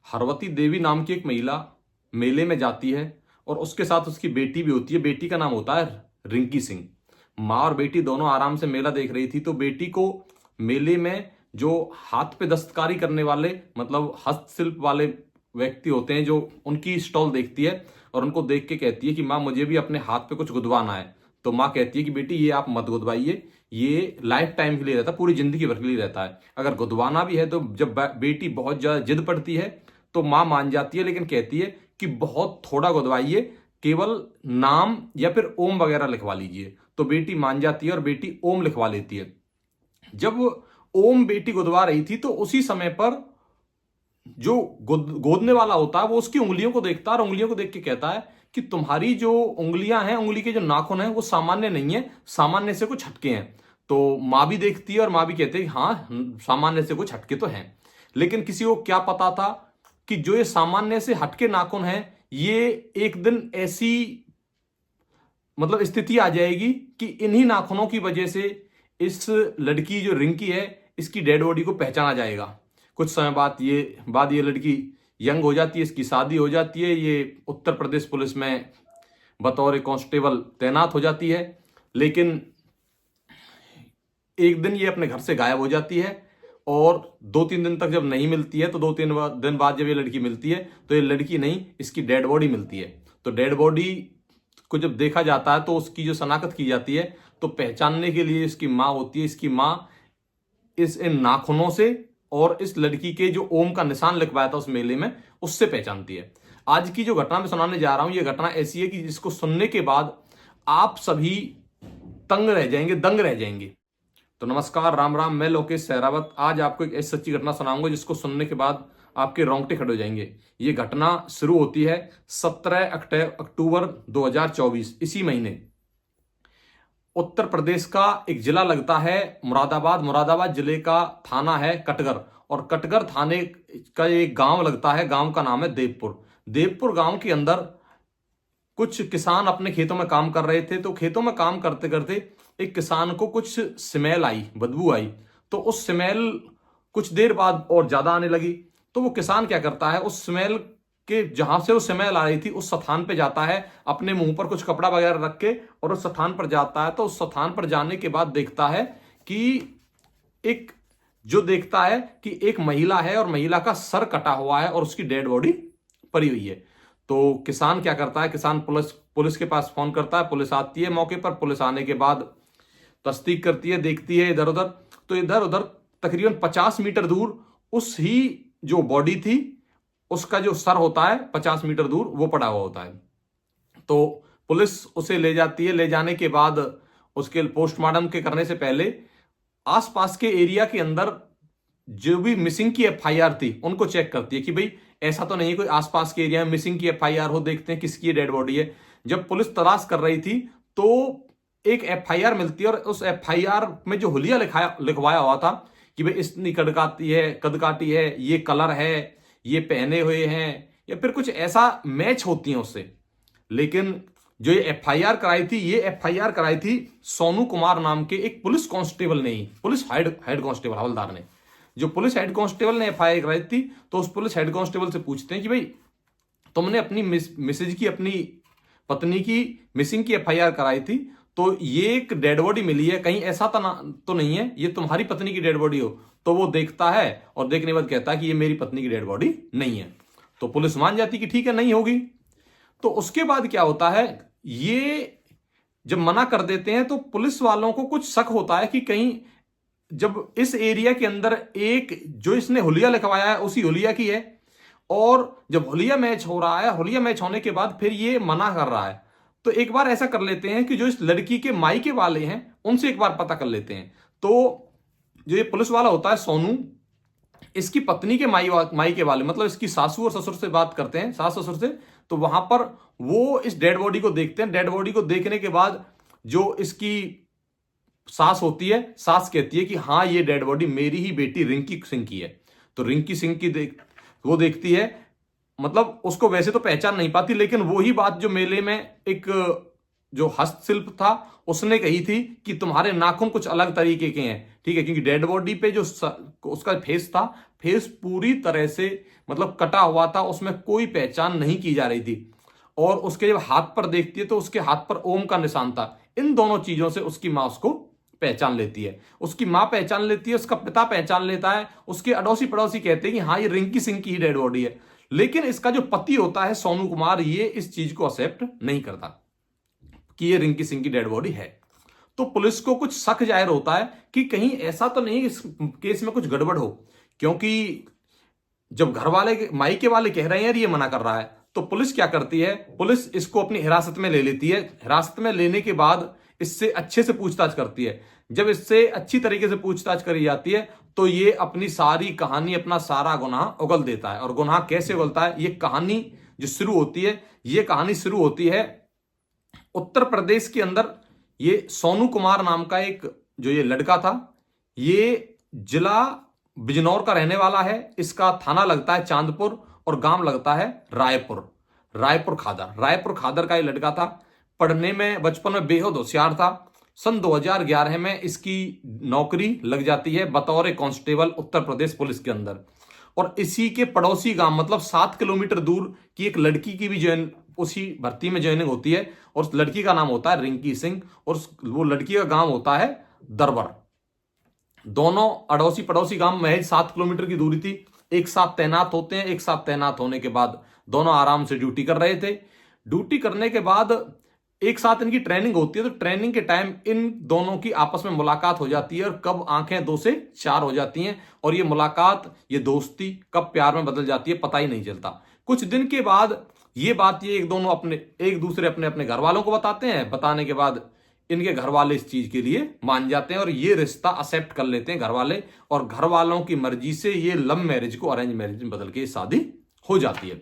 हरवती देवी नाम की एक महिला मेले में जाती है और उसके साथ उसकी बेटी भी होती है। बेटी का नाम होता है रिंकी सिंह। माँ और बेटी दोनों आराम से मेला देख रही थी, तो बेटी को मेले में जो हाथ पे दस्तकारी करने वाले, मतलब हस्तशिल्प वाले व्यक्ति होते हैं, जो उनकी स्टॉल देखती है और उनको देख के कहती है कि माँ मुझे भी अपने हाथ पे कुछ गुदवाना है। तो माँ कहती है कि बेटी ये आप मत गुदवाइए, ये लाइफ टाइम के लिए रहता है, पूरी जिंदगी भर के लिए रहता है। अगर गुदवाना भी है तो जब बेटी बहुत ज्यादा जिद पड़ती है तो माँ मान जाती है, लेकिन कहती है कि बहुत थोड़ा गुदवाइए, केवल नाम या फिर ओम वगैरह लिखवा लीजिए। तो बेटी मान जाती है और बेटी ओम लिखवा लेती है। जब ओम बेटी गुदवा रही थी तो उसी समय पर जो गोदने वाला होता है वो उसकी उंगलियों को देखता है और उंगलियों को देख के कहता है कि तुम्हारी जो उंगलियां हैं, उंगली के जो नाखून हैं वो सामान्य नहीं है, सामान्य से कुछ हटके हैं। तो माँ भी देखती है और माँ भी कहती है हाँ, सामान्य से कुछ हटके तो हैं। लेकिन किसी को क्या पता था कि जो ये सामान्य से हटके नाखून हैं, ये एक दिन ऐसी मतलब स्थिति आ जाएगी कि इन्हीं नाखूनों की वजह से इस लड़की जो रिंकी है, इसकी डेड बॉडी को पहचाना जाएगा। कुछ समय बाद ये लड़की यंग हो जाती है, इसकी शादी हो जाती है, ये उत्तर प्रदेश पुलिस में बतौर कांस्टेबल तैनात हो जाती है। लेकिन एक दिन ये अपने घर से गायब हो जाती है और 2-3 दिन तक जब नहीं मिलती है, तो 2-3 दिन बाद जब ये लड़की मिलती है तो ये लड़की नहीं, इसकी डेड बॉडी मिलती है। तो डेड बॉडी को जब देखा जाता है तो उसकी जो शनाख्त की जाती है, तो पहचानने के लिए इसकी माँ होती है। इसकी माँ इन नाखूनों से और इस लड़की के जो ओम का निशान लिखवाया था उस मेले में, उससे पहचानती है। आज की जो घटना मैं सुनाने जा रहा हूं, ये घटना ऐसी है कि जिसको सुनने के बाद आप सभी तंग रह जाएंगे, दंग रह जाएंगे। तो नमस्कार, राम राम, मैं लोकेश सहरावत। आज आपको एक ऐसी सच्ची घटना सुनाऊंगा जिसको सुनने के बाद आपके रोंगटे खड़े हो जाएंगे। ये घटना शुरू होती है 17 अक्टूबर 2024, इसी महीने। उत्तर प्रदेश का एक जिला लगता है मुरादाबाद। मुरादाबाद जिले का थाना है कटगर, और कटगर थाने का एक गांव लगता है, गांव का नाम है देवपुर। देवपुर गांव के अंदर कुछ किसान अपने खेतों में काम कर रहे थे। तो खेतों में काम करते करते एक किसान को कुछ स्मेल आई, बदबू आई। तो उस स्मेल कुछ देर बाद और ज्यादा आने लगी। तो वो किसान क्या करता है, उस स्मेल के जहां से वो स्मेल आ रही थी उस स्थान पे जाता है, अपने मुंह पर कुछ कपड़ा वगैरह रख के, और उस स्थान पर जाता है। तो उस स्थान पर जाने के बाद देखता है कि देखता है कि एक महिला है और महिला का सर कटा हुआ है और उसकी डेड बॉडी पड़ी हुई है। तो किसान क्या करता है, किसान पुलिस के पास फोन करता है। पुलिस आती है मौके पर। पुलिस आने के बाद तस्दीक करती है, देखती है इधर उधर। तो इधर उधर तकरीबन 50 मीटर दूर उस ही जो बॉडी थी, उसका जो सर होता है 50 मीटर दूर वो पड़ा हुआ होता है। तो पुलिस उसे ले जाती है। ले जाने के बाद उसके पोस्टमार्टम के करने से पहले आसपास के एरिया के अंदर जो भी मिसिंग की एफआईआर थी उनको चेक करती है कि भाई ऐसा तो नहीं है कोई आसपास के एरिया में मिसिंग की एफआईआर हो, देखते हैं किसकी डेड बॉडी है। जब पुलिस तलाश कर रही थी तो एक एफआईआर मिलती है, और उस एफआईआर में जो हुलिया लिखवाया हुआ था कि भाई इतनी कद काटी है, ये कलर है, ये पहने हुए हैं, या फिर कुछ ऐसा मैच होती है उससे। लेकिन जो ये एफआईआर कराई थी, ये एफआईआर कराई थी सोनू कुमार नाम के एक पुलिस कांस्टेबल ने ही, पुलिस हेड कांस्टेबल हवलदार ने। जो पुलिस हेड कांस्टेबल ने एफआईआर कराई थी, तो उस पुलिस हेड कांस्टेबल से पूछते हैं कि भाई तुमने अपनी मिसेज की, अपनी पत्नी की मिसिंग की एफआईआर कराई थी, तो ये एक डेड बॉडी मिली है, कहीं ऐसा तो नहीं है ये तुम्हारी पत्नी की डेड बॉडी हो? तो वो देखता है और देखने के बाद कहता है कि ये मेरी पत्नी की डेड बॉडी नहीं है। तो पुलिस मान जाती कि ठीक है, नहीं होगी। तो उसके बाद क्या होता है, ये जब मना कर देते हैं तो पुलिस वालों को कुछ शक होता है कि कहीं जब इस एरिया के अंदर एक जो इसने हुलिया लिखवाया है उसी हुलिया की है, और जब हुलिया मैच हो रहा है, हुलिया मैच होने के बाद फिर ये मना कर रहा है, तो एक बार ऐसा कर लेते हैं कि जो इस लड़की के मायके वाले हैं उनसे एक बार पता कर लेते हैं। तो जो ये पुलिस वाला होता है सोनू, इसकी पत्नी के मायके वाले मतलब इसकी सासू और ससुर से बात करते हैं, सास ससुर से। तो वहां पर वो इस डेड बॉडी को देखते हैं। डेड बॉडी को देखने के बाद जो इसकी सास होती है, सास कहती है कि हाँ ये डेड बॉडी मेरी ही बेटी रिंकी सिंह की है। तो रिंकी सिंह की वो देखती है, मतलब उसको वैसे तो पहचान नहीं पाती, लेकिन वही बात जो मेले में एक जो हस्तशिल्प था उसने कही थी कि तुम्हारे नाखून कुछ अलग तरीके के हैं, ठीक है, क्योंकि डेड बॉडी पे जो उसका फेस था फेस पूरी तरह से मतलब कटा हुआ था, उसमें कोई पहचान नहीं की जा रही थी। और उसके जब हाथ पर देखती है तो उसके हाथ पर ओम का निशान था। इन दोनों चीजों से उसकी मां उसको पहचान लेती है, उसकी मां पहचान लेती है, उसका पिता पहचान लेता है, उसके अड़ोसी पड़ोसी कहते हैं कि हाँ ये रिंकी सिंह की ही डेड बॉडी है। लेकिन इसका जो पति होता है सोनू कुमार, ये इस चीज को एक्सेप्ट नहीं करता कि ये रिंकी सिंह की डेड बॉडी है। तो पुलिस को कुछ शक जाहिर होता है कि कहीं ऐसा तो नहीं इस केस में कुछ गड़बड़ हो, क्योंकि जब घर वाले मायके वाले कह रहे हैं ये मना कर रहा है, तो पुलिस क्या करती है, पुलिस इसको अपनी हिरासत में ले लेती है। हिरासत में लेने के बाद इससे अच्छे से पूछताछ करती है। जब इससे अच्छी तरीके से पूछताछ करी जाती है तो ये अपनी सारी कहानी, अपना सारा गुनाह उगल देता है। और गुनाह कैसे उगलता है, ये कहानी जो शुरू होती है, ये कहानी शुरू होती है उत्तर प्रदेश के अंदर। ये सोनू कुमार नाम का एक जो ये लड़का था, ये जिला बिजनौर का रहने वाला है। इसका थाना लगता है चांदपुर और गांव लगता है रायपुर, रायपुर खादर। रायपुर खादर का ये लड़का था। पढ़ने में बचपन में बेहद होशियार था। सन 2011 में इसकी नौकरी लग जाती है बतौर कांस्टेबल उत्तर प्रदेश पुलिस के अंदर। और इसी के पड़ोसी गांव मतलब 7 किलोमीटर दूर की एक लड़की की भी ज्वाइन उसी भर्ती में ज्वाइनिंग होती है, और उस लड़की का नाम होता है रिंकी सिंह, और वो लड़की का गांव होता है दरबर। दोनों अड़ोसी पड़ोसी गांव महज 7 किलोमीटर की दूरी थी। एक साथ तैनात होते हैं। एक साथ तैनात होने के बाद दोनों आराम से ड्यूटी कर रहे थे। ड्यूटी करने के बाद एक साथ इनकी ट्रेनिंग होती है, तो ट्रेनिंग के टाइम इन दोनों की आपस में मुलाकात हो जाती है, और कब आंखें 2 से 4 हो जाती हैं, और ये मुलाकात, ये दोस्ती कब प्यार में बदल जाती है पता ही नहीं चलता। कुछ दिन के बाद ये बात ये एक दूसरे अपने अपने घर वालों को बताते हैं। बताने के बाद इनके घर वाले इस चीज के लिए मान जाते हैं और ये रिश्ता एक्सेप्ट कर लेते हैं घर वाले, और घर वालों की मर्जी से ये लव मैरिज को अरेंज मैरिज में बदल के शादी हो जाती है।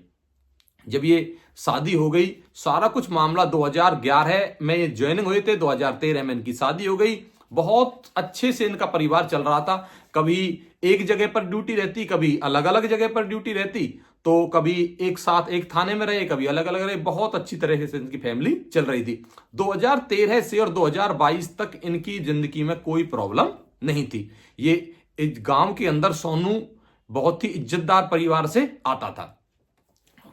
जब ये शादी हो गई, सारा कुछ मामला 2011 में ये ज्वाइनिंग हुए थे, 2013 में इनकी शादी हो गई। बहुत अच्छे से इनका परिवार चल रहा था। कभी एक जगह पर ड्यूटी रहती, कभी अलग अलग जगह पर ड्यूटी रहती, तो कभी एक साथ एक थाने में रहे, कभी अलग अलग रहे। बहुत अच्छी तरह से इनकी फैमिली चल रही थी। 2013 से और 2022 तक इनकी जिंदगी में कोई प्रॉब्लम नहीं थी। ये इस गांव के अंदर सोनू बहुत ही इज्जतदार परिवार से आता था।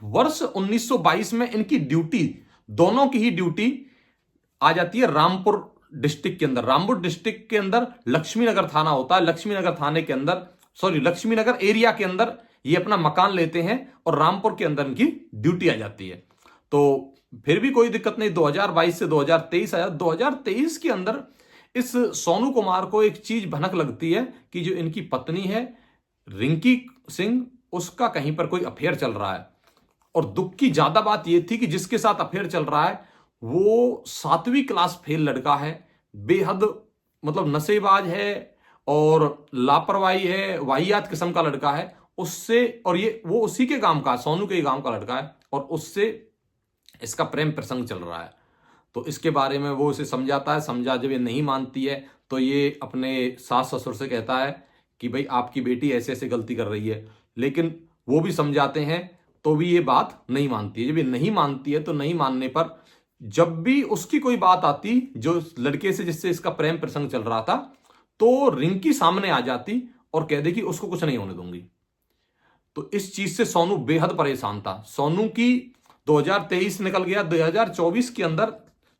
वर्ष 1922 में इनकी ड्यूटी, दोनों की ही ड्यूटी आ जाती है रामपुर डिस्ट्रिक्ट के अंदर। रामपुर डिस्ट्रिक्ट के अंदर लक्ष्मीनगर थाना होता है। लक्ष्मीनगर थाने के अंदर, लक्ष्मीनगर एरिया के अंदर ये अपना मकान लेते हैं, और रामपुर के अंदर इनकी ड्यूटी आ जाती है। तो फिर भी कोई दिक्कत नहीं। 2022 से 2023 आया। 2023 के अंदर इस सोनू कुमार को एक चीज भनक लगती है कि जो इनकी पत्नी है रिंकी सिंह, उसका कहीं पर कोई अफेयर चल रहा है। और दुख की ज्यादा बात यह थी कि जिसके साथ अफेयर चल रहा है वो 7वीं क्लास फेल लड़का है। बेहद मतलब नशेबाज है और लापरवाही है, वाहियात किस्म का लड़का है। उससे, और ये वो उसी के गांव का, सोनू के गांव का लड़का है, और उससे इसका प्रेम प्रसंग चल रहा है। तो इसके बारे में वो इसे समझाता है। जब ये नहीं मानती है तो ये अपने सास ससुर से कहता है कि भाई आपकी बेटी ऐसे ऐसे गलती कर रही है। लेकिन वो भी समझाते हैं तो भी ये बात नहीं मानती है। जब ये नहीं मानती है तो नहीं मानने पर जब भी उसकी कोई बात आती जो लड़के से जिससे इसका प्रेम प्रसंग चल रहा था, तो रिंकी सामने आ जाती और कह दे कि उसको कुछ नहीं होने दूंगी। तो इस चीज से सोनू बेहद परेशान था। सोनू की 2023 निकल गया। 2024 के अंदर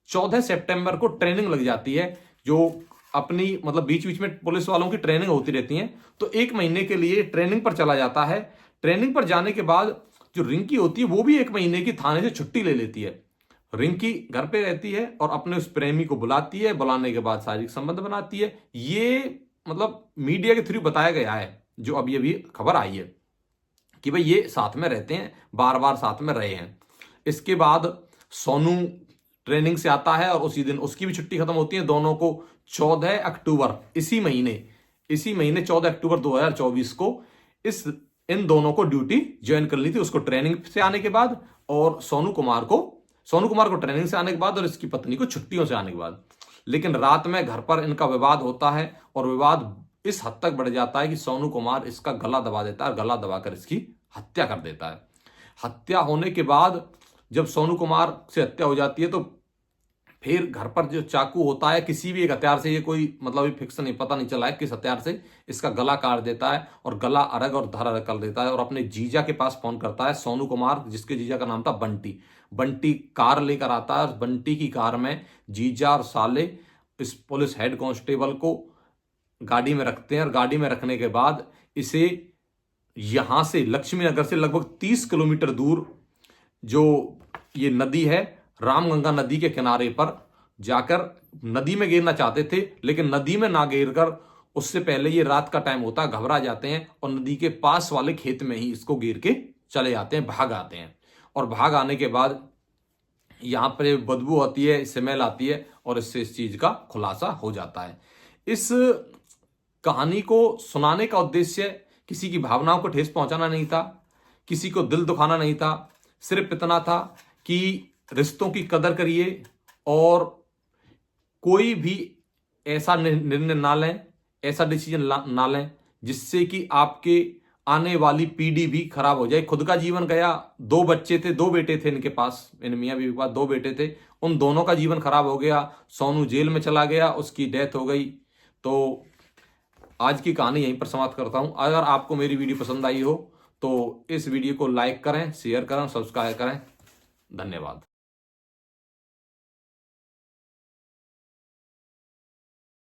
14 सितंबर को ट्रेनिंग लग जाती है, जो अपनी मतलब बीच बीच में पुलिस वालों की ट्रेनिंग होती रहती है। तो 1 महीने के लिए ट्रेनिंग पर चला जाता है। ट्रेनिंग पर जाने के बाद जो रिंकी होती है वो भी 1 महीने की थाने से छुट्टी ले लेती है। रिंकी घर पे रहती है और अपने उस प्रेमी को बुलाती है। बुलाने के बाद शारीरिक संबंध बनाती है। ये मतलब मीडिया के थ्रू बताया गया है, जो अभी अभी खबर आई है कि भाई ये साथ में रहते हैं, बार बार साथ में रहे हैं। इसके बाद सोनू ट्रेनिंग से आता है और उसी दिन उसकी भी छुट्टी खत्म होती है। दोनों को 14 अक्टूबर इसी महीने 14 अक्टूबर 2024 को इन दोनों को ड्यूटी ज्वाइन कर ली थी। उसको ट्रेनिंग से आने के बाद, और सोनू कुमार को ट्रेनिंग से आने के बाद, और इसकी पत्नी को छुट्टियों से आने के बाद। लेकिन रात में घर पर इनका विवाद होता है, और विवाद इस हद तक बढ़ जाता है कि सोनू कुमार इसका गला दबा देता है। गला दबाकर इसकी हत्या कर देता है। हत्या होने के बाद जब सोनू कुमार से हत्या हो जाती है तो फिर घर पर जो चाकू होता है किसी भी एक हथियार से, ये कोई मतलब फिक्स नहीं, पता नहीं चला है किस हथियार से, इसका गला काट देता है और गला अलग और धड़ अलग कर देता है और अपने जीजा के पास फोन करता है, सोनू कुमार, जिसके जीजा का नाम था बंटी। बंटी कार लेकर आता है और बंटी की कार में जीजा और साले इस पुलिस हेड कांस्टेबल को गाड़ी में रखते हैं और गाड़ी में रखने के बाद इसे यहां से लक्ष्मी नगर से लगभग 30 किलोमीटर दूर जो ये नदी है, रामगंगा नदी के किनारे पर जाकर नदी में गिरना चाहते थे, लेकिन नदी में ना गिरकर उससे पहले, ये रात का टाइम होता है, घबरा जाते हैं और नदी के पास वाले खेत में ही इसको गिर के चले जाते हैं, भाग आते हैं। और भाग आने के बाद यहां पर बदबू आती है, स्मेल आती है और इससे इस चीज का खुलासा हो जाता है। इस कहानी को सुनाने का उद्देश्य किसी की भावनाओं को ठेस पहुंचाना नहीं था, किसी को दिल दुखाना नहीं था, सिर्फ इतना था कि रिश्तों की कदर करिए और कोई भी ऐसा निर्णय ना लें, ऐसा डिसीजन ना लें जिससे कि आपके आने वाली पीढ़ी भी खराब हो जाए। खुद का जीवन गया, 2 बच्चे थे, 2 बेटे थे इनके पास, इन मियां बीवी के पास 2 बेटे थे, उन दोनों का जीवन खराब हो गया। सोनू जेल में चला गया, उसकी डेथ हो गई। तो आज की कहानी यहीं पर समाप्त करता हूं। अगर आपको मेरी वीडियो पसंद आई हो तो इस वीडियो को लाइक करें, शेयर करें, सब्सक्राइब करें। धन्यवाद।